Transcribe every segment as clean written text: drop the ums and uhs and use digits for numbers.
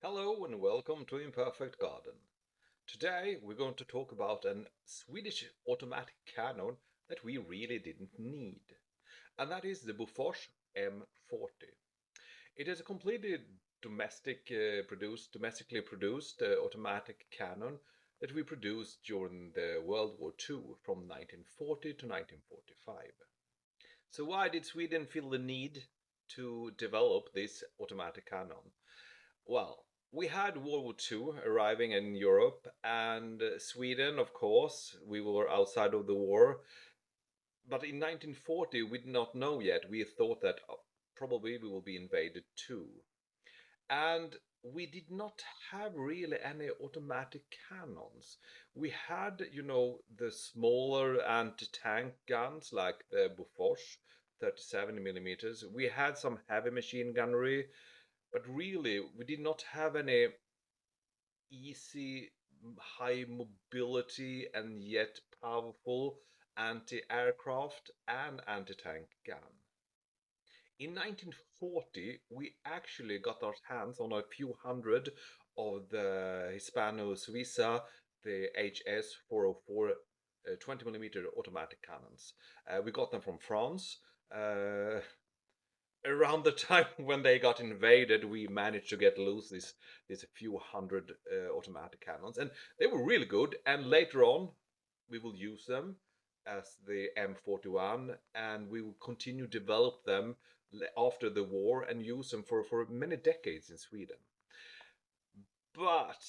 Hello and welcome to Imperfect Garden. Today we're going to talk about a Swedish automatic cannon that we really didn't need, and that is the Bofors M40. It is a completely domestically produced automatic cannon that we produced during the World War II from 1940 to 1945. So why did Sweden feel the need to develop this automatic cannon? Well, we had World War II arriving in Europe, and Sweden, of course, we were outside of the war. But in 1940, we did not know yet. We thought that probably we will be invaded too. And we did not have really any automatic cannons. We had, the smaller anti-tank guns like the Bofors, 37 millimeters. We had some heavy machine gunnery, but really we did not have any easy, high mobility and yet powerful anti-aircraft and anti-tank gun. In 1940, we actually got our hands on a few hundred of the Hispano-Suiza, the HS 404 20 millimeter automatic cannons. We got them from France. Around the time when they got invaded, we managed to get loose these few hundred automatic cannons, and they were really good. And later on, we will use them as the M41, and we will continue to develop them after the war and use them for many decades in Sweden. But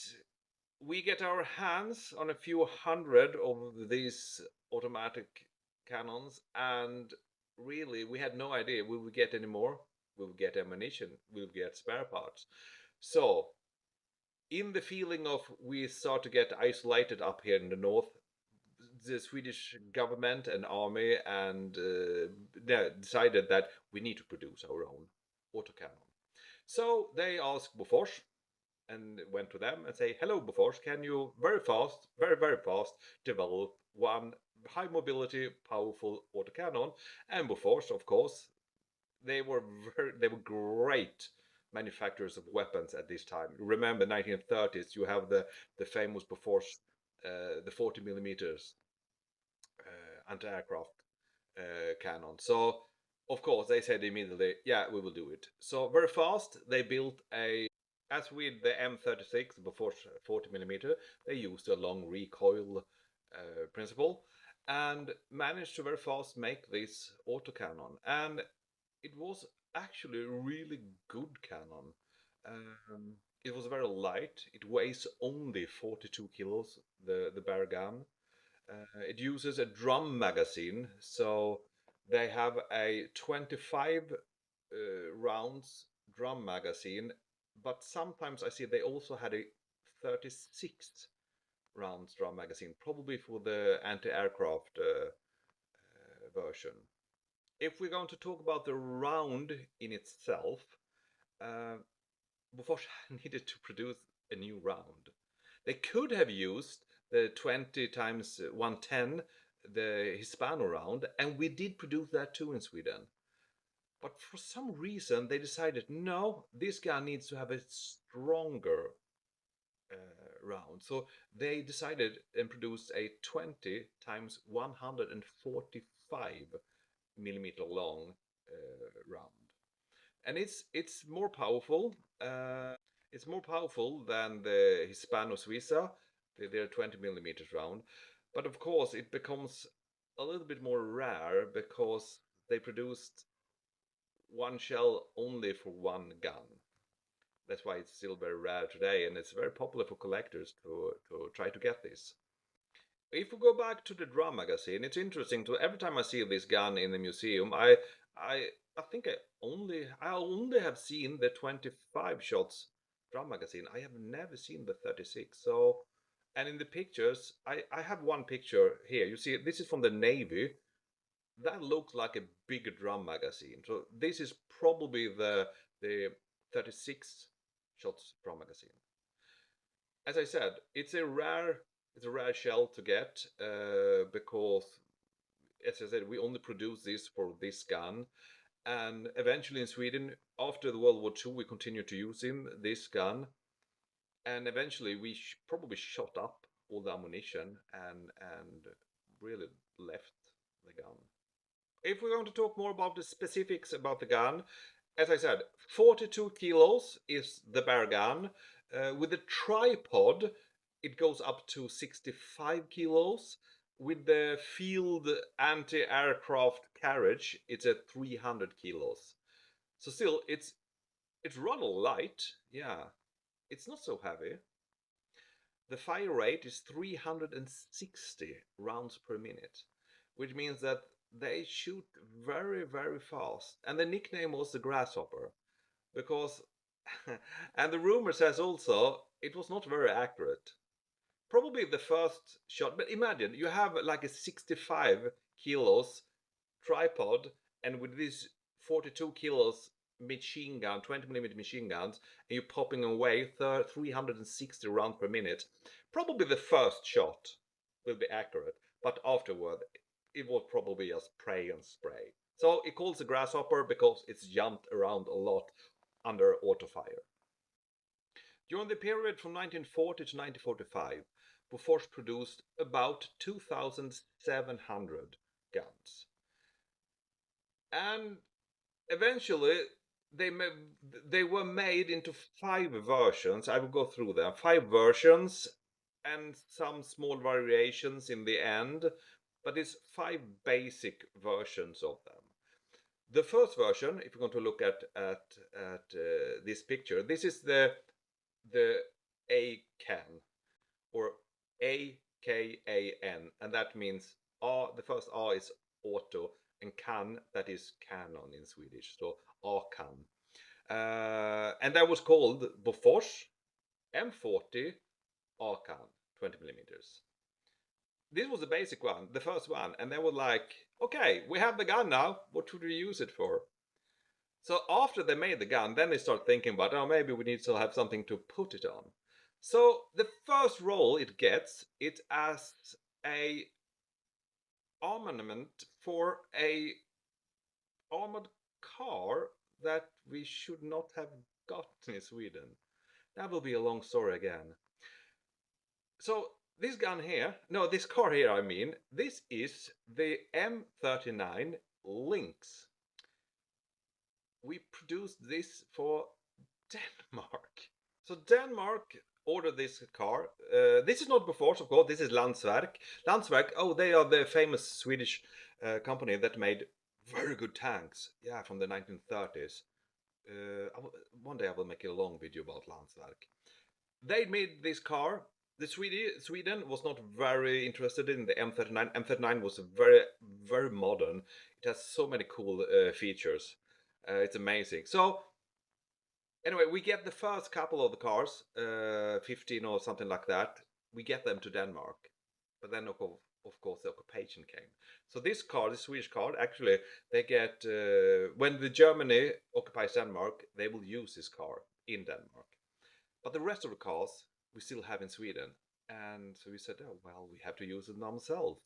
we get our hands on a few hundred of these automatic cannons, and really we had no idea will we get any more, will we get ammunition, will we get spare parts. So in the feeling of we start to get isolated up here in the north, the Swedish government and army and decided that we need to produce our own autocannon. So they asked Bofors and went to them and say, "Hello, Bofors, can you very fast, develop one high mobility, powerful autocannon?" And Bofors, of course, they were great manufacturers of weapons at this time. Remember, 1930s, you have the famous Bofors, the 40 millimeters anti-aircraft cannon. So, of course, they said immediately, "Yeah, we will do it." So very fast, they built as with the M36 before 40 millimeter, they used a long recoil principle and managed to very fast make this autocannon. And it was actually a really good cannon. It was very light. It weighs only 42 kilos, the bare gun. It uses a drum magazine, so they have a 25 rounds drum magazine, but sometimes I see they also had a 36 rounds drum magazine, probably for the anti-aircraft version. If we're going to talk about the round in itself, uh, Bofors needed to produce a new round. They could have used the 20 times 110, the Hispano round, and we did produce that too in Sweden. But for some reason, they decided no, this gun needs to have a stronger round. So they decided and produced a 20 times 145 millimeter long round, and it's more powerful. It's more powerful than the Hispano Suiza, their 20 millimeters round. But of course, it becomes a little bit more rare because they produced one shell only for one gun. That's why it's still very rare today, and it's very popular for collectors to try to get this. If we go back to the drum magazine, it's interesting to every time I see this gun in the museum, I I think I only have seen the 25 shots drum magazine. I have never seen the 36. So, and in the pictures, I have one picture here. You see, this is from the Navy. That looks like a big drum magazine. So this is probably the 36 shots drum magazine. As I said, it's a rare shell to get because, as I said, we only produce this for this gun. And eventually in Sweden, after the World War II, we continued to use this gun. And eventually we probably shot up all the ammunition and really left the gun. If we're going to talk more about the specifics about the gun, as I said, 42 kilos is the bare gun. With the tripod, it goes up to 65 kilos. With the field anti-aircraft carriage, it's at 300 kilos. So still, it's rather light. Yeah, it's not so heavy. The fire rate is 360 rounds per minute, which means that they shoot very, very fast. And the nickname was the grasshopper because, and the rumor says also, it was not very accurate. Probably the first shot, but imagine you have like a 65 kilos tripod, and with this 42 kilos machine gun, 20 millimeter machine guns, and you're popping away 360 rounds per minute. Probably the first shot will be accurate, but afterward it will probably just spray and spray. So it calls a grasshopper because it's jumped around a lot under auto fire. During the period from 1940 to 1945, Bofors produced about 2,700 guns. And eventually they were made into 5 versions. I will go through them. 5 versions and some small variations in the end, but it's 5 basic versions of them. The first version, if you're going to look at this picture, this is the A can, or AKAN, and that means R. The first R is auto, and can, that is cannon in Swedish, so A-can. And that was called Bofors M40 A-can 20 millimeters. This was the basic one, the first one, and they were like, okay, we have the gun now, what should we use it for? So after they made the gun, then they start thinking about, oh, maybe we need to have something to put it on. So the first role it gets, it as a armament for a armored car that we should not have gotten in Sweden. That will be a long story again. So this gun here, no, this car here, I mean, this is the M39 Lynx. We produced this for Denmark. So Denmark ordered this car. This is not Bofors, of course. This is Landsverk. Landsverk, oh, they are the famous Swedish company that made very good tanks. Yeah, from the 1930s. One day I will make a long video about Landsverk. They made this car. Sweden was not very interested in the M39. M39 was very, very modern. It has so many cool features. It's amazing. So anyway, we get the first couple of the cars, 15 or something like that. We get them to Denmark. But then, of course, the occupation came. So this car, the Swedish car, actually, they get, when the Germany occupies Denmark, they will use this car in Denmark. But the rest of the cars, we still have in Sweden. And so we said, oh, well, we have to use it themselves.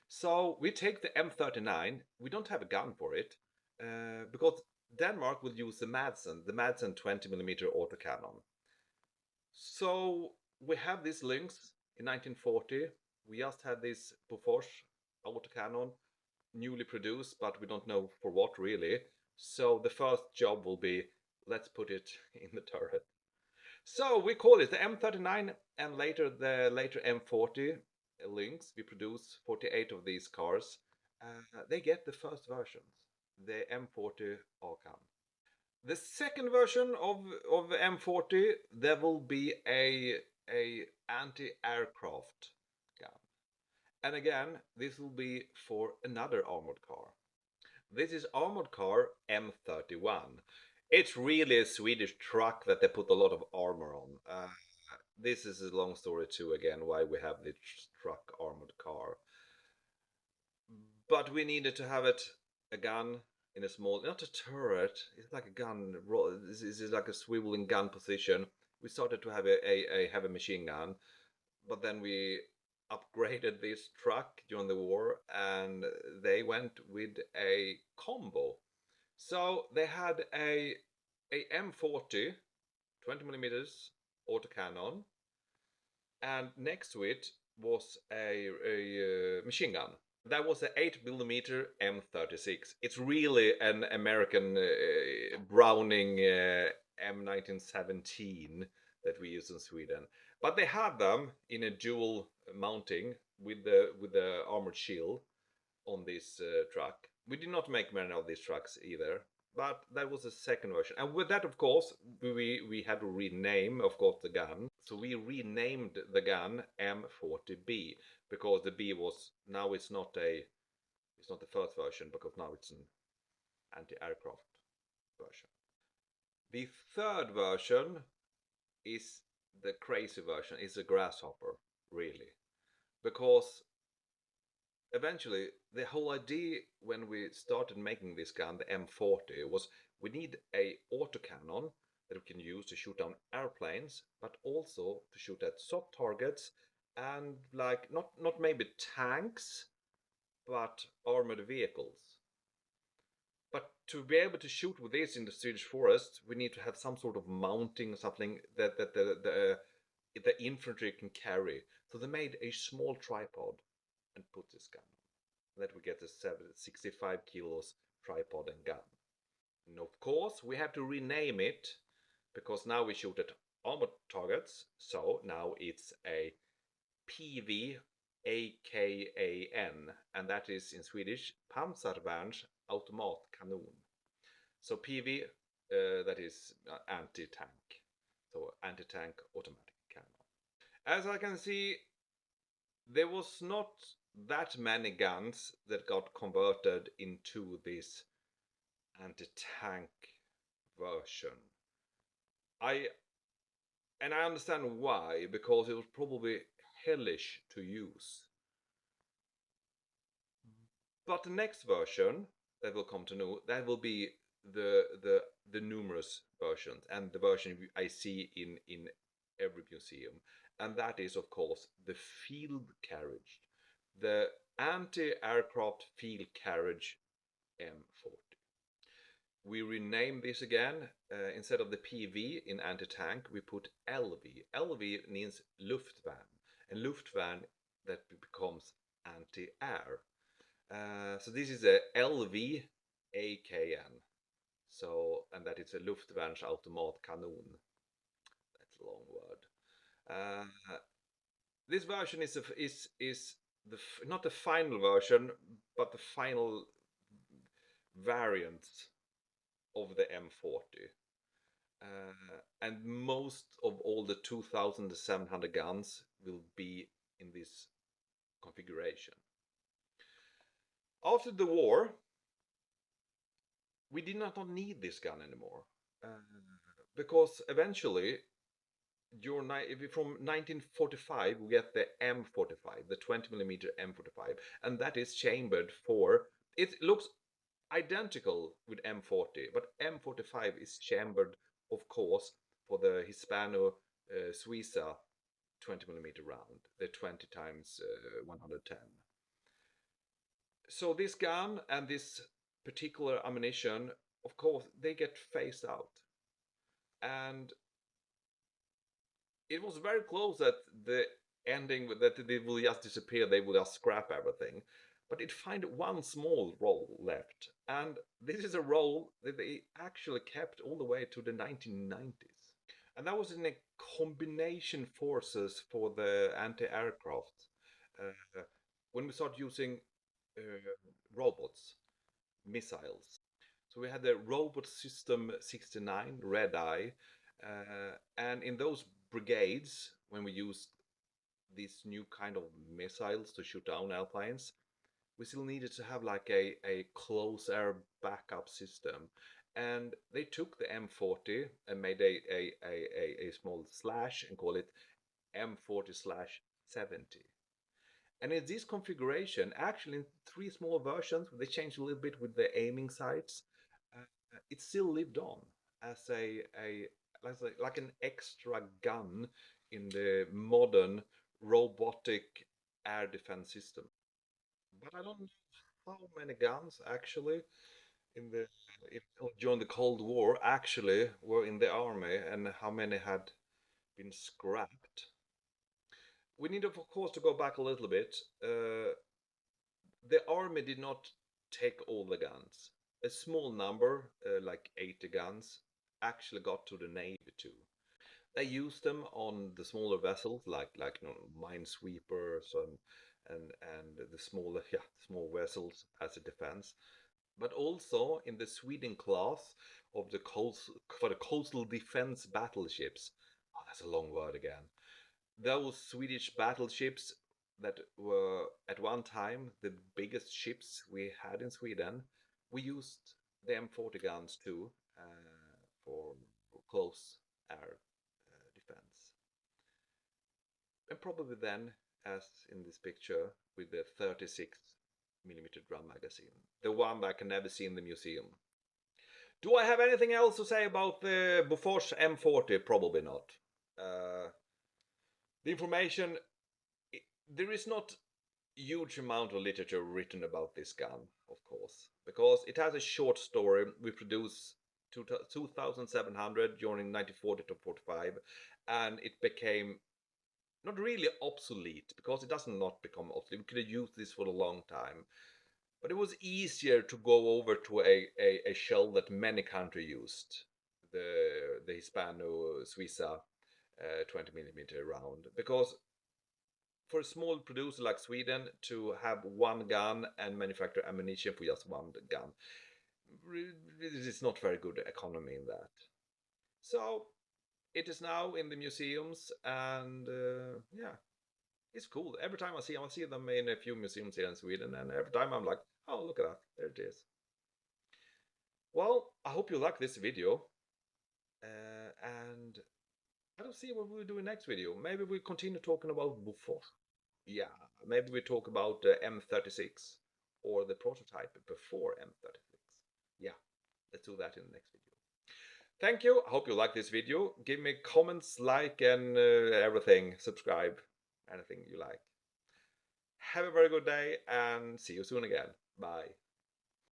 So we take the M39. We don't have a gun for it, because Denmark will use the Madsen 20mm autocannon. So we have this Lynx in 1940. We just had this Bofors autocannon, newly produced, but we don't know for what really. So the first job will be, let's put it in the turret. So we call it the M39, and later the M40 Lynx. We produce 48 of these cars. They get the first versions, the M40 Arcan. The second version of M40, there will be a anti-aircraft gun. And again, this will be for another armored car. This is armored car M31. It's really a Swedish truck that they put a lot of armor on. This is a long story too, again, why we have this truck armored car. But we needed to have it, a gun in a small, not a turret, it's like a gun, this is like a swiveling gun position. We started to have a heavy machine gun, but then we upgraded this truck during the war, and they went with a combo. So they had a M40 20mm autocannon, and next to it was a machine gun. That was a 8mm M36. It's really an American Browning M1917 that we use in Sweden. But they had them in a dual mounting with the armored shield on this truck. We did not make many of these trucks either, but that was the second version. And with that, of course, we had to rename, of course, the gun. So we renamed the gun M40B because the B was now it's not the first version because now it's an anti-aircraft version. The third version is the crazy version. It's a grasshopper, really, because eventually the whole idea when we started making this gun, the M40, was we need a autocannon that we can use to shoot down airplanes, but also to shoot at soft targets and like not maybe tanks, but armored vehicles. But to be able to shoot with this in the Swedish forest, we need to have some sort of mounting, something that the infantry can carry. So they made a small tripod and put this gun on. That we get a 65 kilos tripod and gun. And of course, we have to rename it because now we shoot at armored targets. So now it's a PV AKAN, and that is in Swedish Pansarvärns automatkanon. So PV, that is anti-tank, so anti-tank automatic cannon. As I can see, there was not that many guns that got converted into this anti-tank version. I understand why, because it was probably hellish to use. But the next version that will come to know, that will be the numerous versions and the version I see in every museum, and that is of course the field carriage, the anti-aircraft field carriage M40. We rename this again. Instead of the PV in anti-tank, we put LV. LV means Luftvärn, and Luftvärn that becomes anti-air. So this is a LV AKN. So, and that is a Luftvärns automatkanon. That's a long word. This version is not the final version, but the final variant of the M40. And most of all the 2,700 guns will be in this configuration. After the war, we did not need this gun anymore, because eventually, from 1945, we get the M45, the 20mm M45, and that is chambered for. It looks identical with M40, but M45 is chambered, of course, for the Hispano Suiza 20mm round, the 20 times 110. So this gun and this particular ammunition, of course, they get phased out. And it was very close at the ending that they will just disappear, they will just scrap everything. But it find one small role left. And this is a role that they actually kept all the way to the 1990s. And that was in a combination forces for the anti-aircraft. When we start using robots, missiles. So we had the Robot System 69, Red Eye, and in those brigades, when we used these new kind of missiles to shoot down airplanes, we still needed to have like a close air backup system. And they took the M40 and made a small slash and call it M40/70. And in this configuration, actually in 3 small versions, they changed a little bit with the aiming sights. It still lived on as like an extra gun in the modern robotic air defense system. But I don't know how many guns actually during the Cold War actually were in the army, and how many had been scrapped. We need, of course, to go back a little bit. The army did not take all the guns. A small number, like 80 guns, actually got to the Navy too. They used them on the smaller vessels, like minesweepers and the smaller small vessels as a defense, but also in the Sweden class of the for the coastal defense battleships. Oh, that's a long word again. Those Swedish battleships that were at one time the biggest ships we had in Sweden, we used the M40 guns too for close air defense. And probably then, as in this picture, with the 36mm drum magazine, the one that I can never see in the museum. Do I have anything else to say about the Bofors M40? Probably not. The information, there is not huge amount of literature written about this gun, of course, because it has a short story. We produced 2,700 during 1940 to 45, and it became not really obsolete, because it does not become obsolete. We could have used this for a long time, but it was easier to go over to a shell that many countries used, the Hispano Suiza 20mm round, because for a small producer like Sweden to have one gun and manufacture ammunition for just one gun, it is not very good economy in that. So it is now in the museums, and yeah, it's cool. Every time I see them in a few museums here in Sweden, and every time I'm like, oh, look at that, there it is. Well, I hope you like this video, and I don't see what we'll do in next video. Maybe we'll continue talking about Bofors. Yeah, maybe we talk about the M36 or the prototype before M36. Yeah, let's do that in the next video. Thank you. I hope you like this video. Give me comments, like, and everything. Subscribe, anything you like. Have a very good day, and see you soon again. Bye.